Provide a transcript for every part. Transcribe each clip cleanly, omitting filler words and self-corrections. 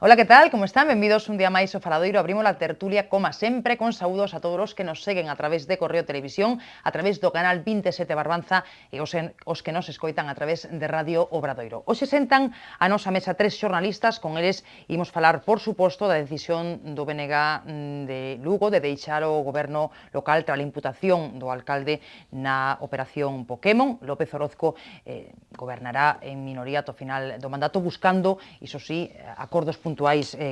Ola, que tal? Como están? Benvidos un día máis ao Faladoiro. Abrimos a tertulia, como sempre, con saúdos a todos os que nos seguen a través de Correo Televisión, a través do canal 27 Barbanza e os que nos escoitan a través de Radio Obradoiro. Hoxe sentan a nosa mesa tres xornalistas, con eles imos falar, por suposto, da decisión do BNG de Lugo de deixar o goberno local tras a imputación do alcalde na operación Pokémon. López Orozco gobernará en minoría ata o final do mandato, buscando, iso sí, acordos puntuais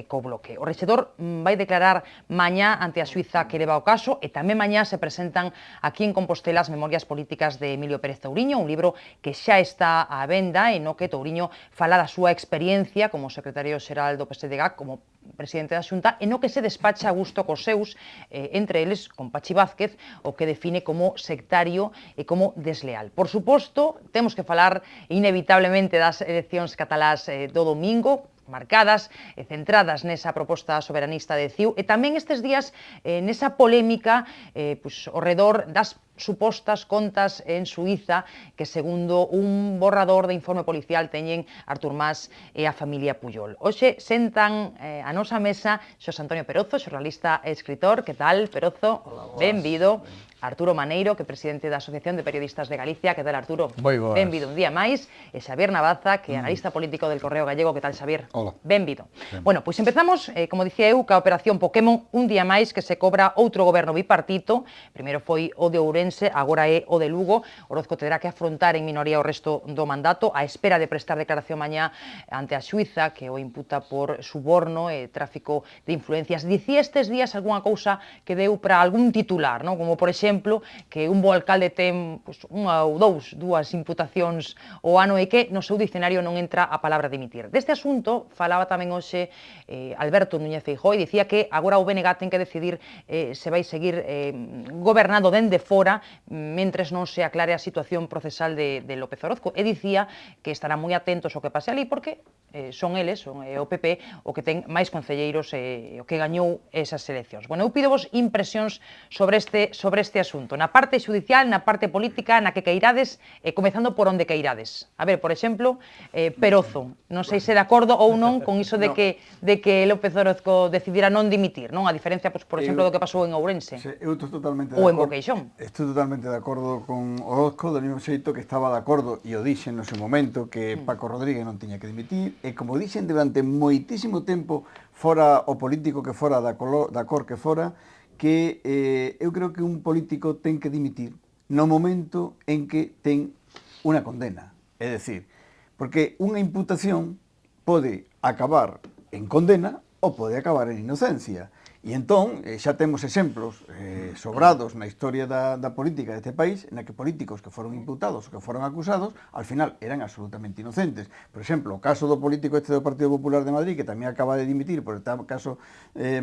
co bloque. O rexedor vai declarar mañá ante a xuíza que leva o caso e tamén mañá se presentan aquí en Compostela as memorias políticas de Emilio Pérez Touriño, un libro que xa está á venda e no que Touriño fala da súa experiencia como secretario xeral do PSDG, como presidente da Xunta, e no que se despacha a gusto cos seus, entre eles con Pachi Vázquez, o que define como sectario e como desleal. Por suposto, temos que falar inevitablemente das eleccións catalás do domingo, marcadas e centradas nesa proposta soberanista de CiU e tamén estes días nesa polémica ao redor das supostas contas en Suiza que, segundo un borrador de informe policial, teñen Artur Mas e a familia Pujol. Hoxe sentan a nosa mesa Xosé Antonio Perozo, xornalista e escritor. Que tal, Perozo? Benvido. Arturo Maneiro, que é presidente da Asociación de Periodistas de Galicia. Que tal, Arturo? Moi boas. Benvido un día máis. E Xavier Navaza, que é analista político del Correo Gallego. Que tal, Xavier? Hola. Benvido. Bueno, pois empezamos, como dicía eu, ca operación Pokémon, un día máis que se cobra outro goberno bipartito. Primeiro foi o de Ourense, agora é o de Lugo. Orozco terá que afrontar en minoría o resto do mandato, á espera de prestar declaración mañá ante a xuíza, que o imputa por suborno e tráfico de influencias. Dicía estes días algunha cousa que deu para algún titular, non? Como, por exemplo, que un bo alcalde ten unha ou dúas imputacións ao ano e que no seu dicionario non entra a palabra dimitir. Deste asunto falaba tamén hoxe Alberto Núñez Feijóo e dicía que agora o BNG ten que decidir se vai seguir gobernando dende fora mentres non se aclare a situación procesal de López Orozco, e dicía que estarán moi atentos ao que pase ali porque son eles, son o PP, o que ten máis concelleiros e o que gañou esas eleccións. Bueno, eu pidovos impresións sobre este asunto, na parte xudicial, na parte política, na que queirades, comezando por onde queirades. A ver, por exemplo, Perozo, non sei se de acordo ou non con iso de que López Orozco decidira non dimitir, non? A diferencia, por exemplo, do que pasou en Ourense. Eu estou totalmente ou en Boqueixón. Estou totalmente de acordo con Orozco, do mesmo xeito que estaba de acordo, e o dixen no seu momento, que Paco Rodríguez non tiña que dimitir, e como dixen durante moitísimo tempo, fora o político que fora, da cor que fora, que eu creo que un político ten que dimitir no momento en que ten unha condena. É dicir, porque unha imputación pode acabar en condena ou pode acabar en inocencia. E entón, xa temos exemplos sobrados na historia da política deste país, na que políticos que foron imputados ou que foron acusados, ao final eran absolutamente inocentes. Por exemplo, o caso do político este do Partido Popular de Madrid, que tamén acaba de dimitir por o caso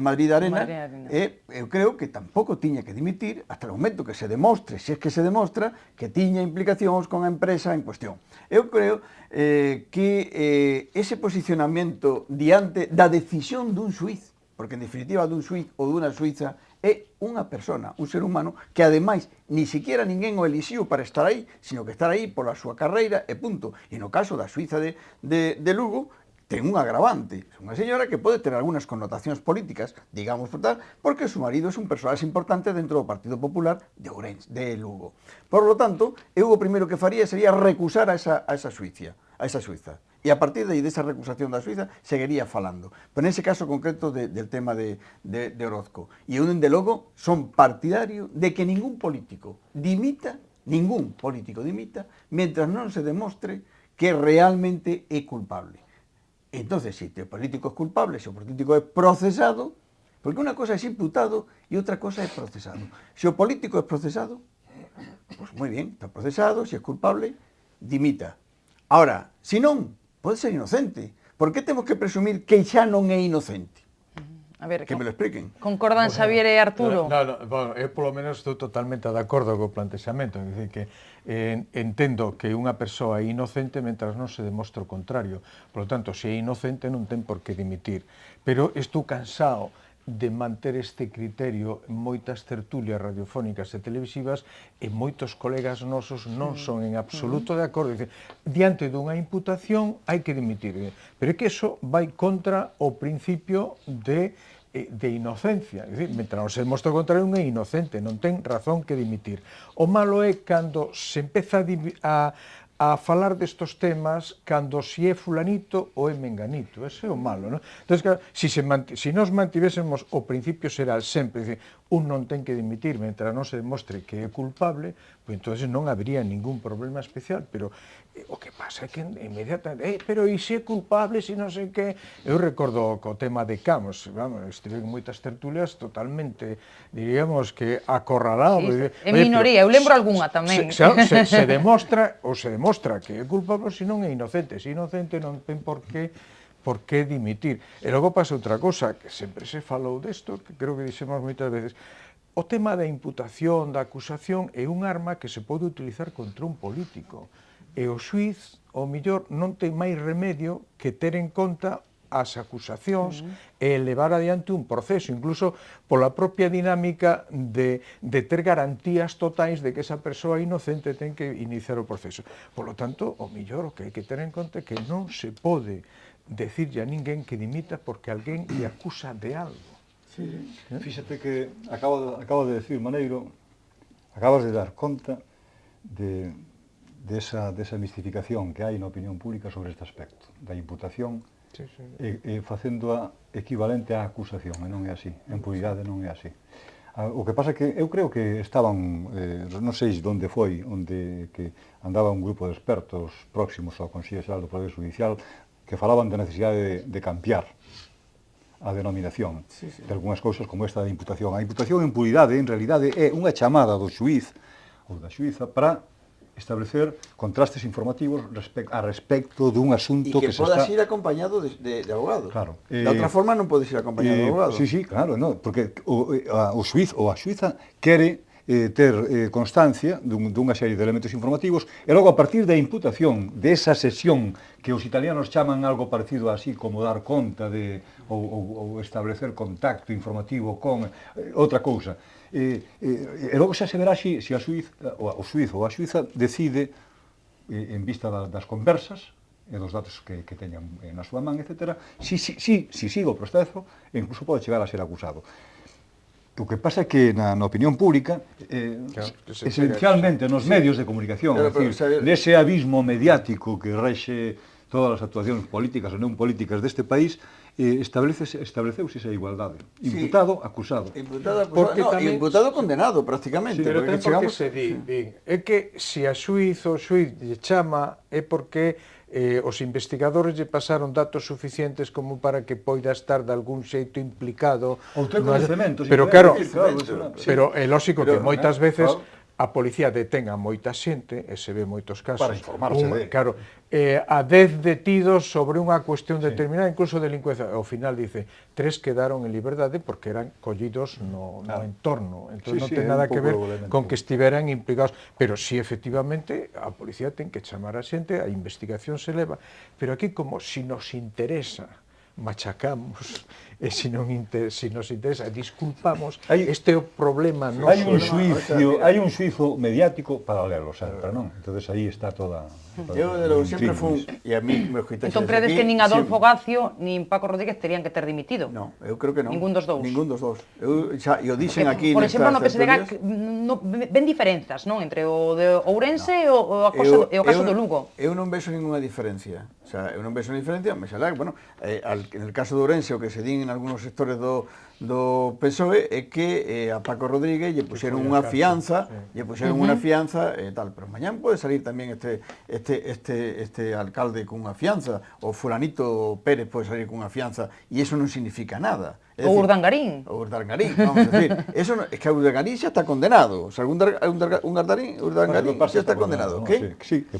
Madrid Arena, eu creo que tampouco tiña que dimitir hasta o momento que se demostre, se é que se demostra, que tiña implicacións con a empresa en cuestión. Eu creo que ese posicionamento diante da decisión dun xuiz, porque en definitiva dun xuiz ou dunha xuiza é unha persona, un ser humano, que ademais ni siquiera ninguén o elixiu para estar aí, sino que estar aí pola súa carreira e punto. E no caso da xuiza de Lugo, ten un agravante, é unha señora que pode ter algunhas connotacións políticas, digamos por tal, porque o seu marido é un personaxe importante dentro do Partido Popular de Ourense, de Lugo. Por lo tanto, eu o primeiro que faría sería recusar a esa xuiza. E a partir de aí, desa recusación da Suiza, seguiría falando. Pero nese caso concreto del tema de Orozco. E eu, dende logo, son partidario de que ningún político dimita, mentras non se demostre que realmente é culpable. Entonces, se o político é culpable, se o político é procesado, porque unha cosa é imputado e outra cosa é procesado. Se o político é procesado, pois moi bien, está procesado, se é culpable, dimita. Ahora, se non, pode ser inocente. Por que temos que presumir que xa non é inocente? A ver, que me lo expliquen. Concordan Xavier e Arturo? Bueno, eu polo menos estou totalmente de acordo co plantexamento, é dicir que entendo que unha persoa é inocente mentras non se demostre o contrario. Por lo tanto, se é inocente non ten por que dimitir. Pero estou cansado de manter este criterio en moitas tertulias radiofónicas e televisivas e moitos colegas nosos non son en absoluto de acordo. Dicen, diante dunha imputación hai que dimitir. Pero é que iso vai contra o principio de inocencia. É dicir, mentre non se demostra o contrario, un é inocente, non ten razón que dimitir. O malo é cando se empeza a falar destos temas cando si é fulanito ou é menganito. Ese é o malo, non? Entón, claro, si nos mantivésemos o principio xeral sempre, dicir, un non ten que dimitir mentre non se demostre que é culpable, pois entón non habría ningún problema especial, pero o que pasa é que inmediatamente, pero e se é culpable, se non sei que... Eu recordo co tema de Camps, vamos, estive en moitas tertulias totalmente, diríamos que acorralado. Sí, en minoría, eu lembro algunha tamén. Se demostra que é culpable, se non é inocente. Se é inocente non ten por que dimitir. E logo pasa outra cosa, que sempre se falou desto, que creo que dixemos moitas veces. O tema da imputación, da acusación, é un arma que se pode utilizar contra un político. E o xuiz, ao mellor, non ten máis remedio que ter en conta as acusacións e levar adiante un proceso, incluso pola propia dinámica de ter garantías totais de que esa persoa inocente ten que iniciar o proceso. Por lo tanto, o mellor o que hai que ter en conta é que non se pode decirlle a ninguén que dimita porque alguén lle acusa de algo. Sí. Fíxate que acaba de decir Maneiro, acabas de dar conta desa mistificación que hai na opinión pública sobre este aspecto, da imputación, facéndoa equivalente á acusación, e non é así, en puridade non é así. O que pasa é que eu creo que estaban, non sei onde foi, onde que andaba un grupo de expertos próximos ao Consello Xeral do Poder Judicial que falaban da necesidade de cambiar a denominación de algunhas cousas como esta da imputación. A imputación en puridade, en realidade, é unha chamada do xuiz ou da xuiza para establecer contrastes informativos a respecto dun asunto que se está... E que podas ir acompañado de abogado. Claro. De outra forma non podes ir acompañado de abogado. Sí, claro, no, porque o xuiz ou a xuiza quere ter constancia dunha serie de elementos informativos e logo a partir da imputación desa sesión que os italianos chaman algo parecido así como dar conta ou establecer contacto informativo con outra cousa. E logo xa se verá se o xuiz ou a xuiza decide, en vista das conversas e dos datos que teñan na súa man, etc., si sigue o proceso e incluso pode chegar a ser acusado. O que pasa é que na opinión pública, esencialmente nos medios de comunicación, nese abismo mediático que rexe todas as actuacións políticas ou non políticas deste país, estableceuse esa igualdade. Imputado, acusado. Imputado, condenado, prácticamente. Pero ten por que se di, é que se a xuiz ou xuiz lle chama é porque os investigadores lle pasaron datos suficientes como para que poida estar de algún xeito implicado. Ou ter conhecementos. Pero claro, pero é lógico que moitas veces a policía detén a moita xente, e se ve moitos casos, para informarse de... Claro, a 10 detidos sobre unha cuestión determinada, incluso delincuencia, ao final dice, 3 quedaron en liberdade porque eran collidos no entorno, entón non ten nada que ver con que estiveran implicados, pero si efectivamente a policía ten que chamar a xente, a investigación se leva, pero aquí como si nos interesa, machacamos, e se nos interesa, disculpamos, este é o problema noso. Hai un xuizo mediático paralelo sempre, non? Entonces aí está toda... Eu, de logo, sempre fun, e a mí me escoitaxe... Entón, credes que nin Adolfo Gacio, nin Paco Rodríguez terían que ter dimitido? Non, eu creo que non. Ningún dos dous? Ningún dos dous. Eu xa, o dixen aquí... Por exemplo, no PSDG ven diferenzas, non? Entre o de Ourense e o caso do Lugo. Eu non vexo ninguna diferencia. O sea, eu non vexo ninguna diferencia, mas alá, bueno, en el caso de Ourense, o que se din en algúns sectores do PSOE é que a Paco Rodríguez lle puxeron unha fianza, e tal, pero mañán pode salir tamén este alcalde cunha fianza, o fulanito Pérez pode salir cunha fianza, e iso non significa nada. O Urdangarín. O Urdangarín, vamos a decir. Eso no, es que Urdangarín xa está condenado. O sea, Urdangarín xa está condenado.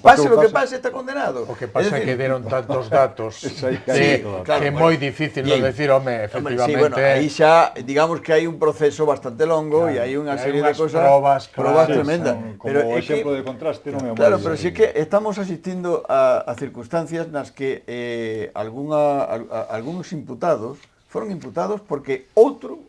Pase lo que pase, está condenado. O que pasa é que deron tantos datos que é moi difícil non decir, home, efectivamente... Sí, bueno, aí xa, digamos que hai un proceso bastante longo e hai unha serie de cosas, probas tremendas. Como exemplo de contraste non é moi... Claro, pero sí que estamos asistindo a circunstancias nas que algúns imputados foron imputados porque outro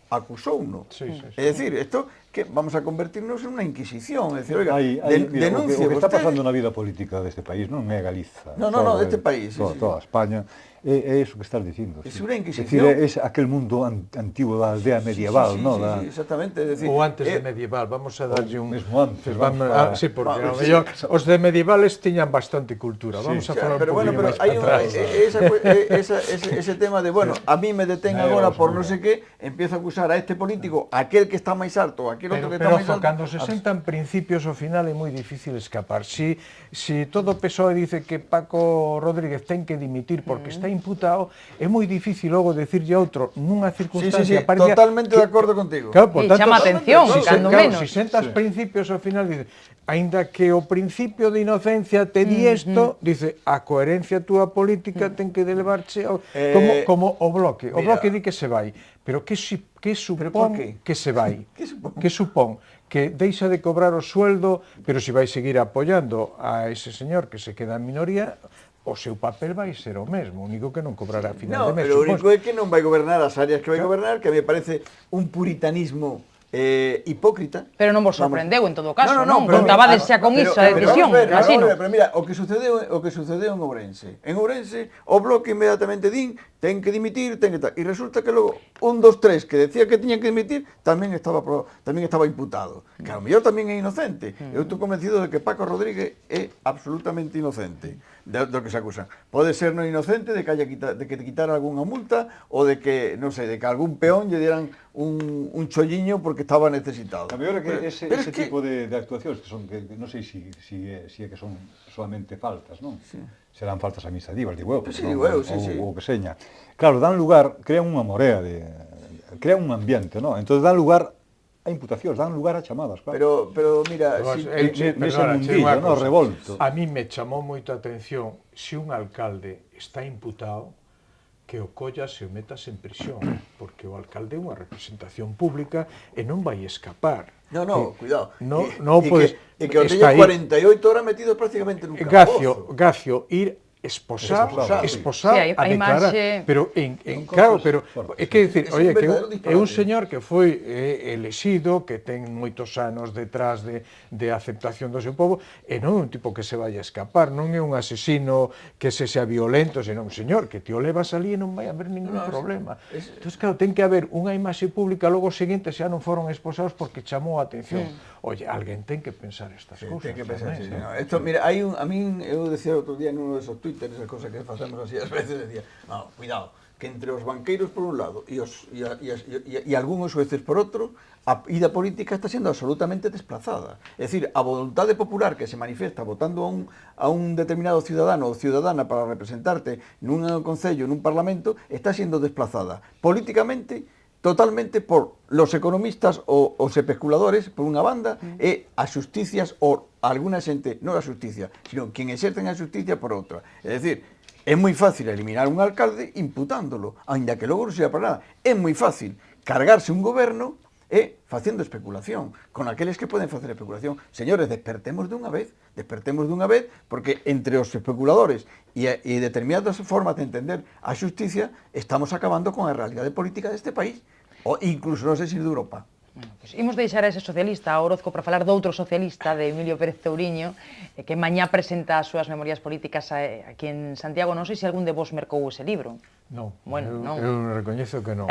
acusouno. É dicir, isto que vamos a convertirnos en unha inquisición, é dicir, oiga, denuncie o que está vostede. pasando na vida política deste país non é Galiza. No, deste país. Toda España. É iso que estás dicindo. É unha É inquisición. dicir, é aquel mundo antigo da aldea medieval, non? Sí, exactamente. Ou antes de medieval, vamos a darlle un... Mesmo antes. Sí, porque ao mellor os de medievales tiñan bastante cultura. Vamos a falar un pero bueno, poquinho máis para atrás. ese tema de, bueno, a mí me detén agora por non sei que, empiezo a acusar a este político, aquel que está máis alto, aquel outro que está máis alto. Cando se sentan principios, ao final é moi difícil escapar. Si todo o PSOE dice que Paco Rodríguez ten que dimitir porque está imputado, é moi difícil logo decirlle a outro nunha circunstancia parecida. Totalmente de acordo contigo. Claro, por tanto, chama atención, cando menos. Si sentas principios ao final, dice, aínda que o principio de inocencia te di isto, dice, a coherencia túa política ten que elevarche como o Bloque. O Bloque di que se vai, pero que supón que se vai? Que supón? Que deixa de cobrar o sueldo, pero se vai seguir apoiando a ese señor que se queda en minoría, o seu papel vai ser o mesmo, o único que non cobrará a final de mes. Pero o único é que non vai gobernar as áreas que vai gobernar, que me parece un puritanismo hipócrita. Pero non vos sorprendeu en todo caso, non? Pero Contabades xa con iso, a decisión, casino. Pero mira, o que sucedeu en Ourense. En Ourense, o Bloque inmediatamente din, ten que dimitir, ten que tal. E resulta que logo, 1, 2, 3, que decía que tiñan que dimitir, tamén estaba imputado. Que ao mellor tamén é inocente. Eu estou convencido de que Paco Rodríguez é absolutamente inocente do que se acusan. Pode ser non inocente de que te quitara algunha multa ou de que, non sei, de que algún peón lle dieran un cholliño porque estaba necesitado. A mellor é que ese tipo de actuacións que son, que non sei se é que son solamente faltas, non? Serán faltas administrativas, digo eu, ou que seña. Claro, dan lugar, crean unha morea, crean un ambiente, non? Entón dan lugar a imputacións, dan lugar a chamadas, claro. Pero mira, nese mundillo, no, revolto. A mí me chamou moito a atención se un alcalde está imputado, que o collas e o metas en prisión, porque o alcalde é unha representación pública e non vai escapar. Cuidado. E que o teña 48 horas metido prácticamente nun calabozo. Gacio, ir esposar a declarar, pero claro, pero é que dicir, oye, que é un señor que foi elexido, que ten moitos anos detrás de aceptación do seu povo, e non é un tipo que se vai a escapar, non é un asesino que se sea violento, senón un señor que te o levas ali e non vai haber ningún problema. Entón, claro, ten que haber unha imaxe pública, logo o seguinte xa non foron esposados porque chamou a atención. Oye, alguén ten que pensar estas cousas. Ten que pensar, mira, a min, eu decía outro día nun desos Twitter, esa cosa que facemos así ás veces, decía, cuidado, que entre os banqueiros por un lado e algúns xueces por outro, a ida política está sendo absolutamente desplazada. É dicir, a voluntade popular que se manifesta votando a un determinado cidadano ou ciudadana para representarte nun concello, nun parlamento, está sendo desplazada políticamente totalmente por los economistas ou os especuladores, por unha banda, e as justicias ou alguna xente, non a justicia, sino quen exercen a justicia por outra. É dicir, é moi fácil eliminar un alcalde imputándolo, aínda que logo non seja para nada. É moi fácil cargarse un goberno facendo especulación, con aqueles que poden facer especulación. Señores, despertemos dunha vez, porque entre os especuladores e determinadas formas de entender a xusticia, estamos acabando con a realidade política deste país, ou incluso, non sei se de Europa. Pues imos deixar a ese socialista, a Orozco, para falar doutro socialista, de Emilio Pérez Touriño, que mañá presenta as súas memorias políticas aquí en Santiago. Non sei se algún de vos mercou ese libro. Non, bueno, eu recoñezo que non.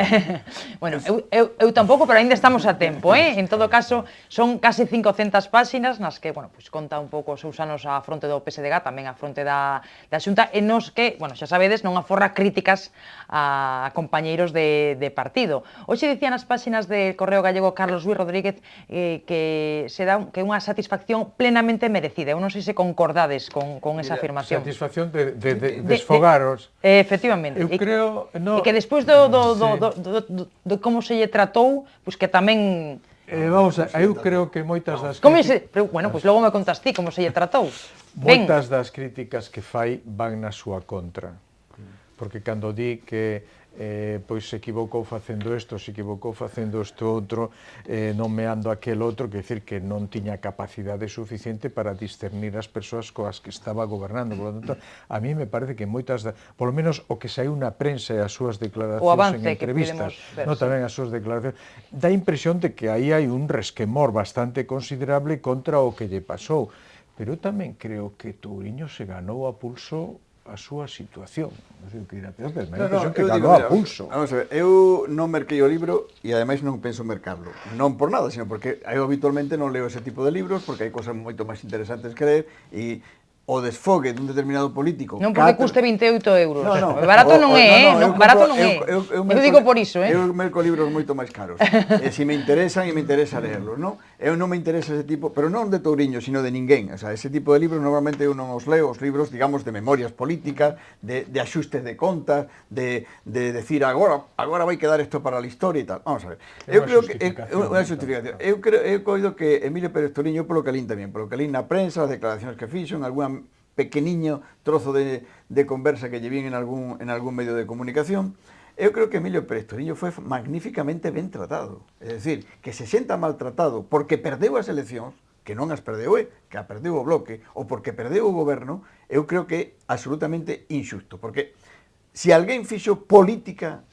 Bueno, eu tampouco, pero ainda estamos a tempo, En todo caso, son case 500 páxinas nas que, bueno, pues conta un pouco os seus anos á fronte do PSDG, tamén á fronte da Xunta, e nos que, bueno, xa sabedes, non aforra críticas a compañeiros de partido. Hoxe dicía nas páxinas del Correo Gallego Carlos Luis Rodríguez que se dá que unha satisfacción plenamente merecida. Eu non sei se concordades con esa afirmación. Satisfacción de desfogaros. Efectivamente. Eu creo, e que despois do como se lle tratou, pois que tamén... Vamos a, eu creo que moitas das críticas... Bueno, pois logo me contas ti como se lle tratou. Moitas das críticas que fai van na súa contra. porque cando di que pois se equivocou facendo isto, se equivocou facendo isto outro, nomeando aquel outro, que decir que non tiña capacidade suficiente para discernir as persoas coas que estaba gobernando. Por lo tanto, a mí me parece que moitas, polo menos o que saiu na prensa e as súas declaracións en entrevistas, tamén as súas declaracións, dá impresión de que aí hai un resquemor bastante considerable contra o que lle pasou. Pero eu tamén creo que Touriño se ganou a pulso a súa situación. Non sei o que dirá, pero me dá a impresión que ganou a pulso. Vamos a ver, eu non merquei o libro e ademais non penso mercarlo. Non por nada, sino porque eu habitualmente non leo ese tipo de libros porque hai cosas moito máis interesantes que ler e o desfogue dun determinado político... Non porque custe 28 euros. Barato non é, barato non é. Eu digo por iso, Eu merco libros moito máis caros. E se me interesan, e me interesa leerlos, non? Eu non me interesa ese tipo, pero non de Touriño, sino de ninguén. O sea, ese tipo de libros normalmente eu non os leo, os libros, digamos, de memorias políticas, de axustes de contas, de decir agora vai quedar isto para a historia e tal. Vamos a ver. Eu creo que unha justificación. Eu coido que Emilio Pérez Touriño, polo que lín tamén, polo que lín na prensa, as declaracións que fixo, en algunha pequeniño trozo de conversa que lle vin en algún medio de comunicación, eu creo que Emilio Pérez Touriño foi magníficamente ben tratado. É dicir, que se senta maltratado porque perdeu as eleccións, que non as perdeu que a perdeu o Bloque, ou porque perdeu o goberno, eu creo que é absolutamente injusto. Porque se alguén fixo política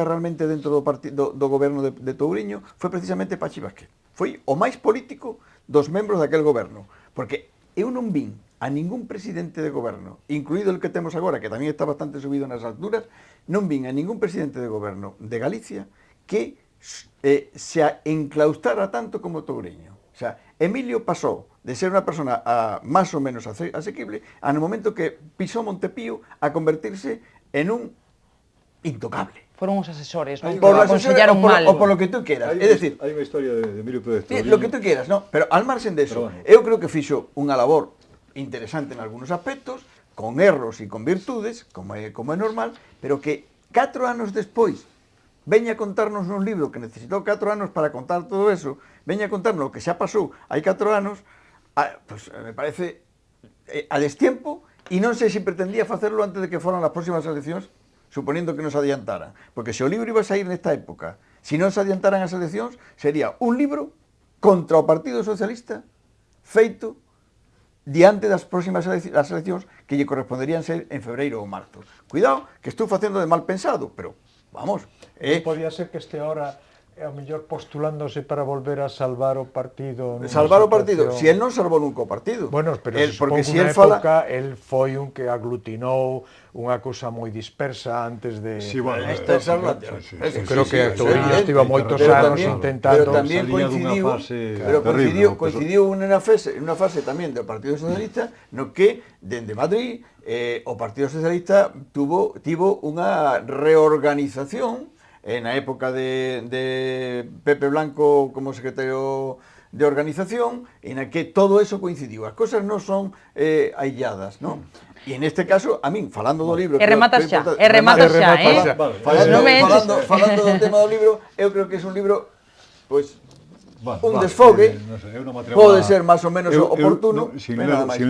realmente dentro do goberno de Touriño, foi precisamente Pachi Vázquez. Foi o máis político dos membros daquel goberno. Porque eu non vin a ningún presidente de goberno, incluído el que temos agora, que tamén está bastante subido nas alturas, non vin a ningún presidente de goberno de Galicia que se enclaustrara tanto como Touriño. O sea, Emilio pasou de ser unha persona máis ou menos asequible no momento que pisou Montepío a convertirse en un intocable. Foron os asesores, non? Por aconsellaron mal. O por lo que tú quieras. É dicir, hai unha historia de Emilio Pérez Touriño. Lo que tú quieras, non? Pero al marxen de eso, eu creo que fixo unha labor interesante en algunos aspectos, con erros e con virtudes, como é normal, pero que 4 anos despois veña a contarnos nun libro que necesitou 4 anos para contar todo eso, veña a contarnos o que xa pasou hai 4 anos, pues me parece a destiempo, e non sei se pretendía facerlo antes de que foran as próximas eleccións, suponiendo que nos adiantaran. Porque se o libro iba a sair nesta época, se non se adiantaran as eleccións, sería un libro contra o Partido Socialista feito diante das próximas eleccións que lle corresponderían ser en febreiro ou marzo. Cuidado, que estou facendo de mal pensado, pero, vamos... Podía ser que este ahora, ao mellor, postulándose para volver a salvar o partido... Salvar o partido? Si él non salvou nunca o partido. Bueno, pero supongo que unha época él foi un que aglutinou unha cousa moi dispersa antes de... Sí, bueno, creo que Touriño estivo moitos anos intentando... Pero tamén coincidiu unha fase tamén do Partido Socialista no que, dende Madrid, o Partido Socialista tivo unha reorganización na época de Pepe Blanco como secretario de organización, en la que todo eso coincidiu. As cosas non son ailladas, non? E en este caso, a min, falando do libro... rematas xa, falando do tema do libro, eu creo que é un libro, pois, un desfogue, pode ser máis ou menos oportuno, sin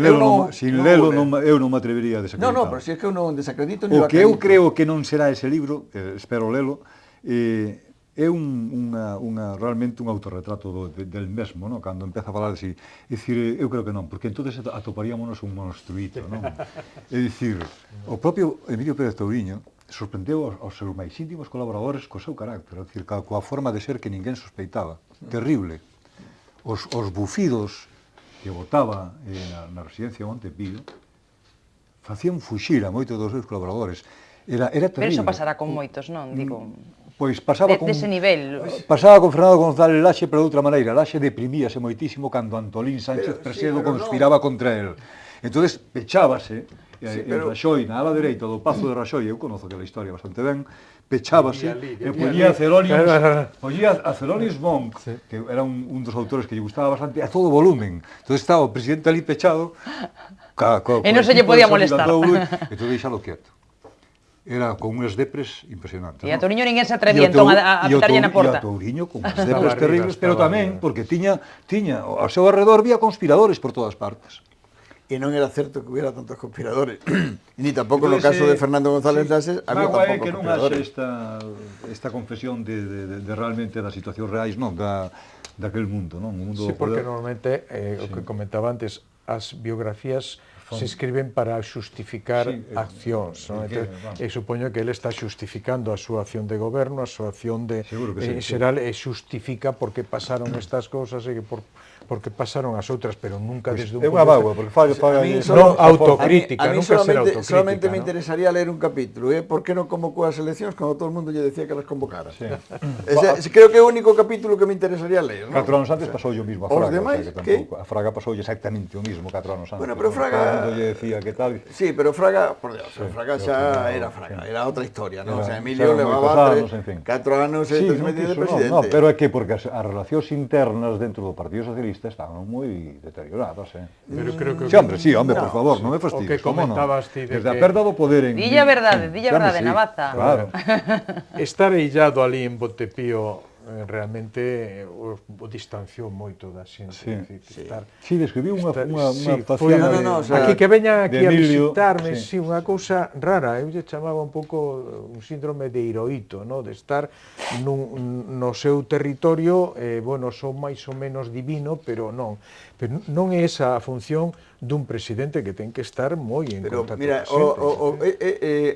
lelo, eu non me atrevería a desacreditar. Non, pero se é que eu non desacredito ni o que eu creo que non será ese libro, espero lelo, é realmente un autorretrato del mesmo, non? Cando empeza a falar así. É dicir, eu creo que non, porque entonces atoparíamos un monstruito, non? É dicir, o propio Emilio Pérez Touriño sorprendeu aos seus máis íntimos colaboradores co seu carácter, é dicir, coa forma de ser que ninguén sospeitaba. Terrible. Os bufidos que botaba na residencia de Montepío facían fuxir a moitos dos seus colaboradores. Era terrible. Pero iso pasará con moitos, non? Digo... Pois pasaba con dese nivel. Pasaba con Fernando González Laxe, pero de outra maneira. Laxe deprimíase moitísimo cando Antolín Sánchez Presedo conspiraba contra él. Entonces pechábase en Raxoi, na ala dereita do Pazo de Raxoi, eu conozo aquela historia bastante ben, pechábase e poñía a Thelonious Monk, que era un dos autores que lle gustaba bastante, a todo volumen. Entonces estaba o presidente ali pechado, e non se lle podía molestar. Entón deixalo quieto. Era con unhas depres impresionantes. E a Touriño ninguén se atrevía entón a petarlle na porta. E a Touriño con unhas depres terribles, pero tamén porque tiña ao seu arredor vía conspiradores por todas partes. e non era certo que hubiera tantos conspiradores. Ni tampouco no caso de Fernando González Lases había tampouco que non conspiradores. haxe esta confesión de realmente das situacións reais, non, daquel mundo, non? Un mundo Sí, porque normalmente, o que comentaba antes, as biografías se escriben para xustificar accións, non? E supoño que ele está xustificando a súa acción de goberno, a súa acción de xeral, e xustifica por que pasaron estas cousas e por que pasaron as outras, pero nunca desde un é unha bagua, porque faga non autocrítica, nunca ser autocrítica. Solamente me interesaría ler un capítulo, por que non convocou as eleccións cando todo o mundo lle decía que las convocara. Creo que é o único capítulo que me interesaría ler. 4 anos antes pasou o mismo a Fraga. Os demais, que? A Fraga pasou exactamente o mismo 4 anos antes. Bueno, pero Fraga... Todo o mundo lle decía que tal... Sí, pero Fraga, por Dios, Fraga xa era Fraga, era outra historia, non? O sea, Emilio levaba 4 anos e 3 meses de presidente. No, pero é que porque as relacións internas dentro do Partido Socialista estaban moi deterioradas, Pero creo que... Sí, hombre, por favor, non me fastidies. O que comentabas ti de desde a perda do poder en... Dilla verdade, Navaza. Claro. Estar illado ali en Bontepío realmente o distanciou moito da xente. Sí, describiu unha faciana aquí que veñan aquí a visitarme, unha cousa rara, eu lle chamaba un pouco un síndrome de Hirohito, de estar no seu territorio, bueno, son máis ou menos divino, pero non é esa a función dun presidente que ten que estar moi en contacto. Mira,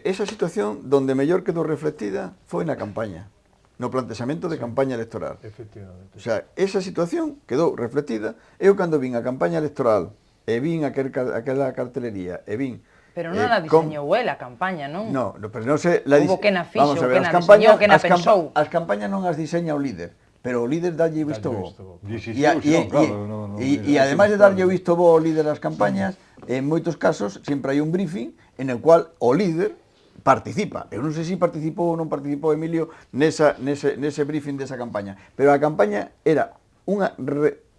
esa situación donde mellor quedou reflectida foi na campaña, no plantexamento de campaña electoral. Efectivamente. O sea, esa situación quedou reflectida. Eu cando vin a campaña electoral e vin aquela cartelería e vin... Pero non a diseñou a campaña, non? No, pero non sei... Hubo que na fixo, que na diseñou, que na pensou. As campañas non as diseña o líder, pero o líder dalle visto bo. E ademais de darlle visto bo ao líder das campañas, en moitos casos sempre hai un briefing en el cual o líder participa. Eu non sei se participou ou non participou Emilio nese briefing desa campaña, pero a campaña era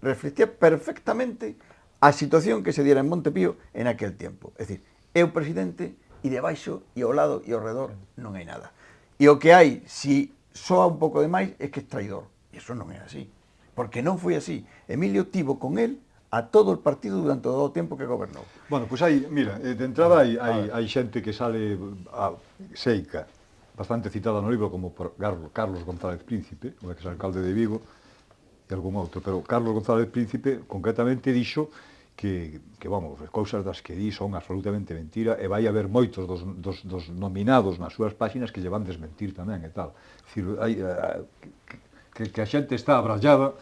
reflectía perfectamente a situación que se diera en Montepío en aquel tempo. É dicir, é o presidente e debaixo e ao lado e ao redor non hai nada. E o que hai, si soa un pouco de máis, é que é traidor. E iso non é así. Porque non foi así. Emilio tivo con él a todo o partido durante todo o tempo que gobernou. Bueno, pois hai, mira, de entrada hai xente que sale seica, bastante citada no libro, como por Carlos González Príncipe, o exalcalde de Vigo, e algún outro, pero Carlos González Príncipe concretamente dixo que vamos, as cousas das que di son absolutamente mentira e vai haber moitos dos nominados nas súas páxinas que lle van desmentir tamén e tal. É dicir, que a xente está abrallada.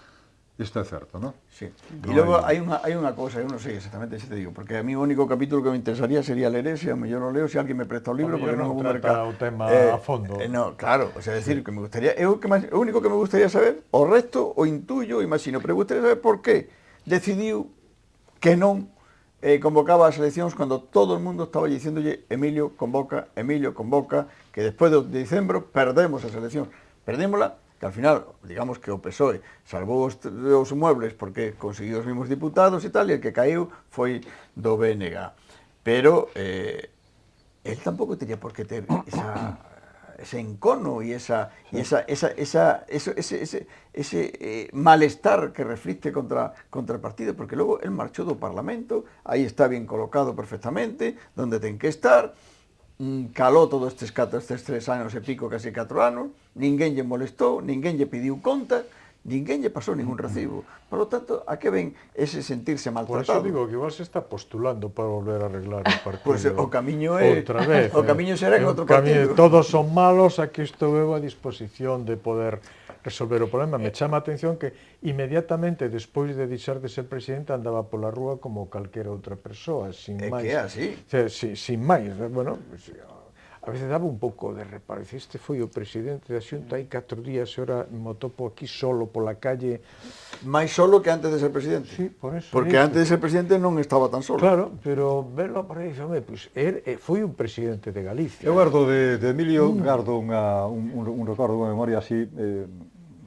Isto é certo, non? Sí. E logo hai unha cousa, eu non sei exactamente se te digo, porque a mí o único capítulo que me interesaría sería ler ese, a mellor o leo se alguén me presta o libro, porque non vou trata o tema a fondo. No, claro, o sea, decir, que me gustaría, o único que me gustaría saber, o resto, o intuyo, imagino, pero me gustaría saber por qué decidiu que non convocaba as eleccións cando todo o mundo estaba dicéndolle Emilio convoca, que despois de diciembre perdemos as eleccións. Perdémola, que al final, digamos que o PSOE salvou os muebles porque conseguiu os mismos diputados e tal, e el que caeu foi do BNG. Pero él tampouco teria por que ter ese encono e ese malestar que reflicte contra o partido, porque logo él marchou do Parlamento, aí está bien colocado perfectamente, donde ten que estar, caló todos estes 3 anos e pico, casi 4 anos, ninguén lle molestou, ninguén lle pediu contas, ninguén lle pasou ningún recibo. Por lo tanto, a que ven ese sentirse maltratado? Por eso digo que igual se está postulando para volver a arreglar o partido. Pois o camiño é... Outra vez. O camiño será en outro partido. Todos son malos, aquí estou eu a disposición de poder resolver o problema. Me chama a atención que inmediatamente despois de deixar de ser presidente andaba pola rúa como calquera outra persoa, sin máis. É que é así. Sin máis, bueno, a veces daba un pouco de reparo. Este foi o presidente da Xunta hai 4 días e ora me topo aquí solo pola calle. máis solo que antes de ser presidente. Sí, por eso. Porque antes de ser presidente non estaba tan solo. Claro, pero verlo por aí, pois, foi un presidente de Galicia. Eu guardo de Emilio, guardo un recordo, unha memoria así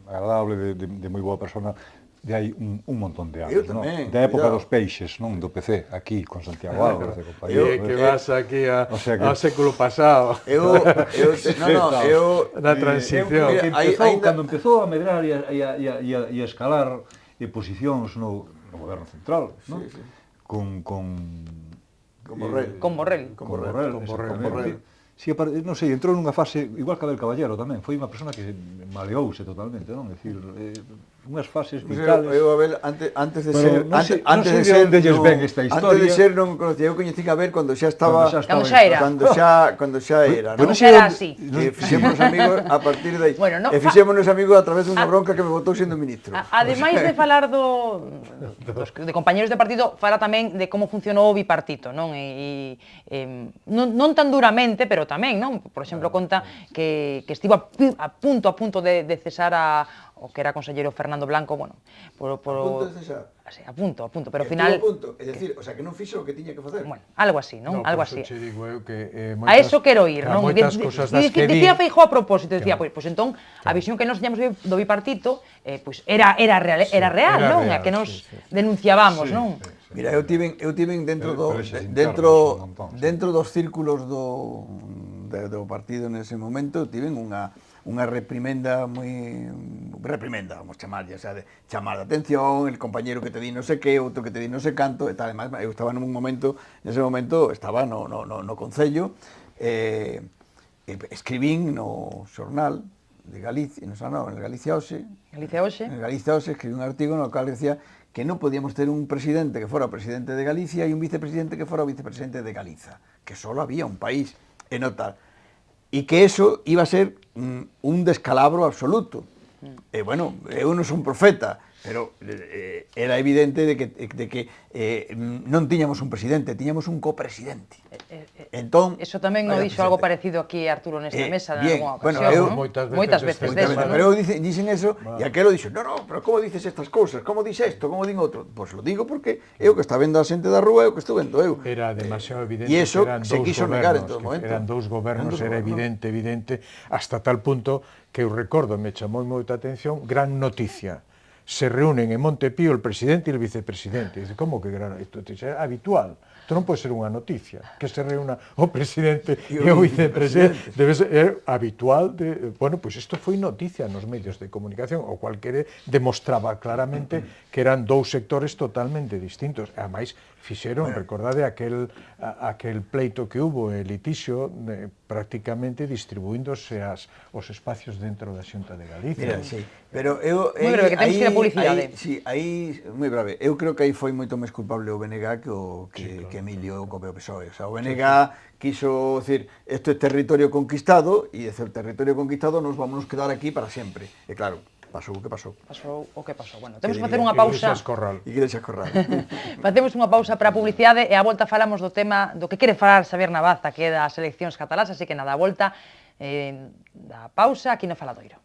agradable, de moi boa persona, de hai un montón de anos, non? Da época dos peixes, non? Do PC, aquí, con Santiago Álvarez de compañía. Que vas aquí ao século pasado. Na transición. Cando empezou a medrar e a escalar posicións no goberno central, non? con Borrell. Con Borrell. Con Borrell. exactamente. Si, non sei, entrou nunha fase, igual que Abel Caballero tamén, foi unha persona que maleouse totalmente, non? É dicir, unhas fases vitales. Eu, Abel, antes de Pero ser... non sei Antes de onde lles ven esta historia. Antes de ser non conocía, eu coñecín a Abel cando xa estaba... Cando xa era. Cando xa era, non? Cando xa era así. Que fixémonos amigos a partir de aí. Bueno, E fixémonos amigos a través dunha bronca que me botou sendo ministro. Ademais de falar de compañeros de partido, fala tamén de como funcionou o bipartito, non? Non tan duramente, pero tamén, non? Por exemplo, conta que estivo a punto de cesar o que era conselleiro Fernando Blanco, bueno, A punto de cesar. Sí, a punto, pero ao Final... final... É dicir, o sea, que non fixo o que tiña que facer. Bueno, algo así, non? Algo así. Por eso che digo eu que A eso quero ir, non? Moitas cosas das que Dicía di... Feijóo a propósito, dicía, pois entón, a visión que nos tiñamos do bipartito, pois era real, non? A que nos denunciábamos, non? Mira, eu tiven dentro dos círculos do partido nese momento, tiven unha reprimenda vamos chamarlle, o sea, de chamar a atención, el compañero que te di non sei que, outro que te di non sei canto, e tal, además, eu estaba nese momento estaba no Concello, escribín no xornal de Galicia, en Galicia Hoxe, escribí un artigo no cual decía que non podíamos ter un presidente que fora presidente de Galicia e un vicepresidente que fora vicepresidente de Galiza, que solo había un país, e non tal. E que eso iba a ser un descalabro absoluto. E, bueno, eu non son profeta, pero era evidente de que non tiñamos un presidente, tiñamos un copresidente. Entón, eso tamén o dixo algo parecido aquí Arturo nesta mesa en algunha ocasión, bueno, moitas veces deso, non? Pero eu dicen eso, e aquelo dixo, no, pero como dices estas cousas, como dices isto, como din outro? Pois lo digo porque eu que está vendo a xente da rúa, eu que estou vendo eu. Era demasiado evidente que eso se quiso negar en todo momento. Eran dous gobernos, era evidente, hasta tal punto que eu recordo, me chamou moita atención, gran noticia. Se reúnen en Montepío el presidente e el vicepresidente. Dice, como que gran? Isto é habitual. Isto non pode ser unha noticia, que se reúna o presidente e o vicepresidente. Debe ser habitual. Bueno, pois isto foi noticia nos medios de comunicación, o cual demostraba claramente que eran dous sectores totalmente distintos. Ademais, fixeron, recordade, aquel pleito que hubo, el litixio, prácticamente distribuíndose os espacios dentro da Xunta de Galicia. Mira, sí. Pero eu... Moi breve, que temos que ir a publicidade. Sí, aí, moi breve. Eu creo que aí foi moito máis culpable o BNG que Emilio co PSOE. O sea, o BNG quiso decir, isto é territorio conquistado, e desde o territorio conquistado nos vamos quedar aquí para sempre. E claro, pasou o que pasou. Pasou o que pasou. Bueno, temos que facer unha pausa. Igrexa Corral. Facemos unha pausa para a publicidade e a volta falamos do tema do que quere falar Xavier Navaza, que é das eleccións catalás, así que nada, a volta da pausa aquí no Faladoiro.